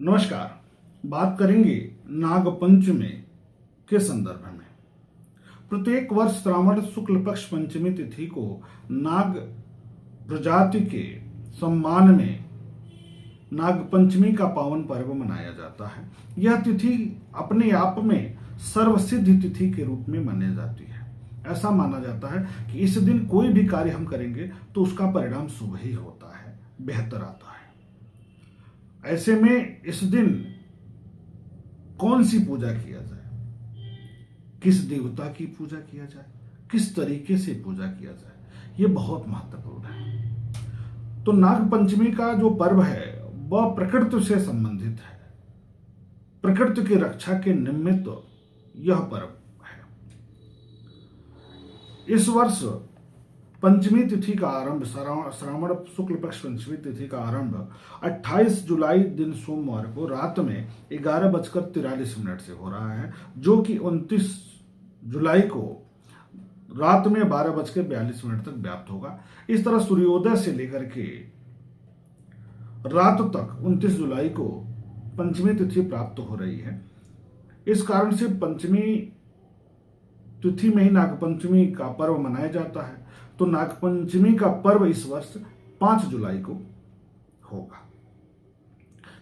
नमस्कार। बात करेंगे नाग पंचमी के संदर्भ में। प्रत्येक वर्ष श्रावण शुक्ल पक्ष पंचमी तिथि को नाग प्रजाति के सम्मान में नाग पंचमी का पावन पर्व मनाया जाता है। यह तिथि अपने आप में सर्वसिद्ध तिथि के रूप में मानी जाती है। ऐसा माना जाता है कि इस दिन कोई भी कार्य हम करेंगे तो उसका परिणाम शुभ ही होता है, बेहतर आता है। ऐसे में इस दिन कौन सी पूजा किया जाए, किस देवता की पूजा किया जाए, किस तरीके से पूजा किया जाए, यह बहुत महत्वपूर्ण है। तो नाग पंचमी का जो पर्व है वह प्रकृति से संबंधित है। प्रकृति की रक्षा के निमित्त यह पर्व है। इस वर्ष पंचमी तिथि का आरंभ, श्रावण शुक्ल पक्ष पंचमी तिथि का आरंभ 28 जुलाई दिन सोमवार को रात में 11:43 से हो रहा है, जो कि 29 जुलाई को रात में 12:42 तक व्याप्त होगा। इस तरह सूर्योदय से लेकर के रात तक 29 जुलाई को पंचमी तिथि प्राप्त हो रही है। इस कारण से पंचमी तिथि में ही नागपंचमी का पर्व मनाया जाता है। तो नागपंचमी का पर्व इस वर्ष 5 जुलाई को होगा।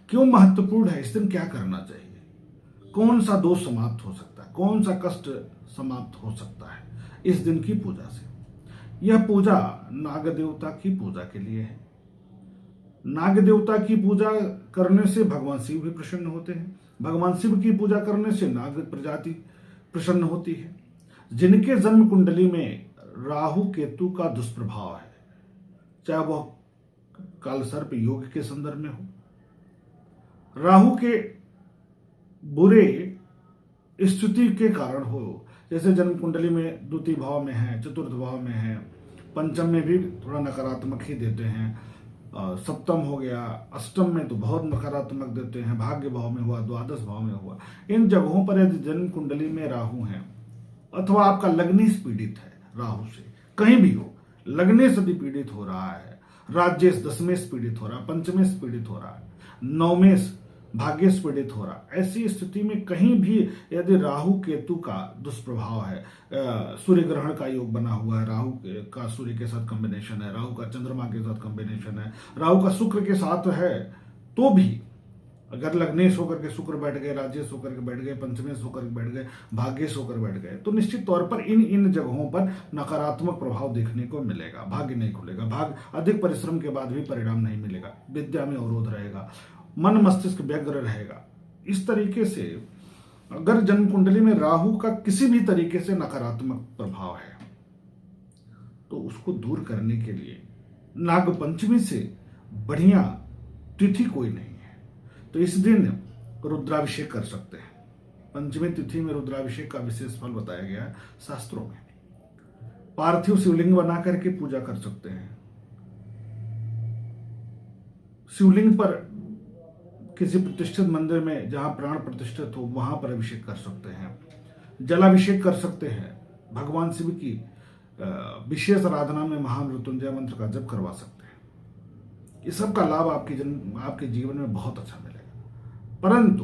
क्यों महत्वपूर्ण है? इस दिन क्या करना चाहिए? कौन सा दोष समाप्त हो सकता है? कौन सा कष्ट समाप्त हो सकता है इस दिन की पूजा से? यह पूजा नाग देवता की पूजा के लिए है। नाग देवता की पूजा करने से भगवान शिव भी प्रसन्न होते हैं। भगवान शिव की पूजा करने से नाग प्रजाति प्रसन्न होती है। जिनके जन्म कुंडली में राहु केतु का दुष्प्रभाव है, चाहे वह कालसर्प योग के संदर्भ में हो, राहु के बुरे स्थिति के कारण हो, जैसे जन्म कुंडली में द्वितीय भाव में है, चतुर्थ भाव में है, पंचम में भी थोड़ा नकारात्मक ही देते हैं, सप्तम हो गया, अष्टम में तो बहुत नकारात्मक देते हैं, भाग्य भाव में हुआ, द्वादश भाव में हुआ, इन जगहों पर यदि जन्म कुंडली में राहु है अथवा आपका लग्नि पीड़ित है राहु से, कहीं भी हो, लग्ने से पीड़ित हो रहा है, राज्येश दशमेश पीड़ित हो रहा है, पंचमेश पीड़ित हो रहा है, नवमेश भाग्येश पीड़ित हो रहा है, ऐसी स्थिति में कहीं भी यदि राहु केतु का दुष्प्रभाव है, सूर्य ग्रहण का योग बना हुआ है, राहु का सूर्य के साथ कॉम्बिनेशन है, राहु का चंद्रमा के साथ कॉम्बिनेशन है, राहु का शुक्र के साथ है, तो भी अगर लग्नेश होकर के शुक्र बैठ गए, राज्येश होकर के बैठ गए, पंचमेश होकर के बैठ गए, भाग्येश होकर बैठ गए, तो निश्चित तौर पर इन जगहों पर नकारात्मक प्रभाव देखने को मिलेगा। भाग्य नहीं खुलेगा, अधिक परिश्रम के बाद भी परिणाम नहीं मिलेगा, विद्या में अवरोध रहेगा, मन मस्तिष्क व्यग्र रहेगा। इस तरीके से अगर जन्म कुंडली में राहु का किसी भी तरीके से नकारात्मक प्रभाव है तो उसको दूर करने के लिए नाग पंचमी से बढ़िया तिथि कोई नहीं है। तो इस दिन रुद्राभिषेक कर सकते हैं। पंचमी तिथि में रुद्राभिषेक का विशेष फल बताया गया है शास्त्रों में। पार्थिव शिवलिंग बना करके पूजा कर सकते हैं। शिवलिंग पर किसी प्रतिष्ठित मंदिर में जहां प्राण प्रतिष्ठित हो वहां पर अभिषेक कर सकते हैं। जलाभिषेक कर सकते हैं। भगवान शिव की विशेष आराधना में महामृत्युंजय मंत्र का जप करवा सकते हैं। इस सब का लाभ आपके जीवन में बहुत अच्छा मिलेगा। परंतु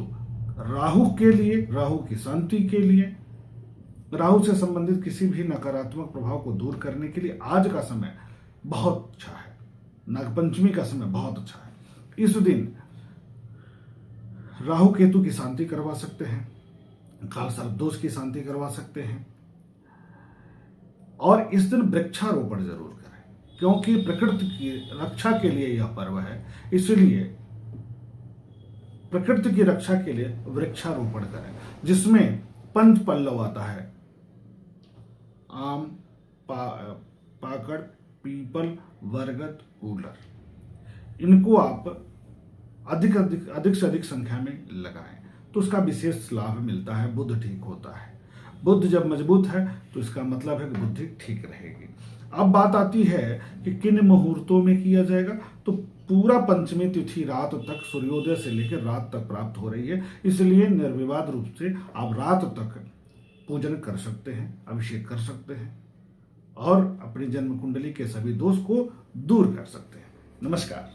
राहु के लिए, राहु की शांति के लिए, राहु से संबंधित किसी भी नकारात्मक प्रभाव को दूर करने के लिए आज का समय बहुत अच्छा है। नागपंचमी का समय बहुत अच्छा है। इस दिन राहु केतु की शांति करवा सकते हैं, कालसर्प दोष की शांति करवा सकते हैं, और इस दिन वृक्षारोपण जरूर करें, क्योंकि प्रकृति की रक्षा के लिए यह पर्व है। इसलिए प्रकृति की रक्षा के लिए वृक्षारोपण करें, जिसमें पंच पल्लव आता है, आम, पाकड़, पीपल, बरगद, कूलर। इनको आप अधिक से अधिक संख्या में लगाएं तो उसका विशेष लाभ मिलता है। बुद्ध ठीक होता है। बुद्ध जब मजबूत है तो इसका मतलब है कि बुद्धि ठीक रहेगी। अब बात आती है कि किन मुहूर्तों में किया जाएगा। तो पूरा पंचमी तिथि रात तक, सूर्योदय से लेकर रात तक प्राप्त हो रही है, इसलिए निर्विवाद रूप से आप रात तक पूजन कर सकते हैं, अभिषेक कर सकते हैं और अपनी जन्म कुंडली के सभी दोष को दूर कर सकते हैं। नमस्कार।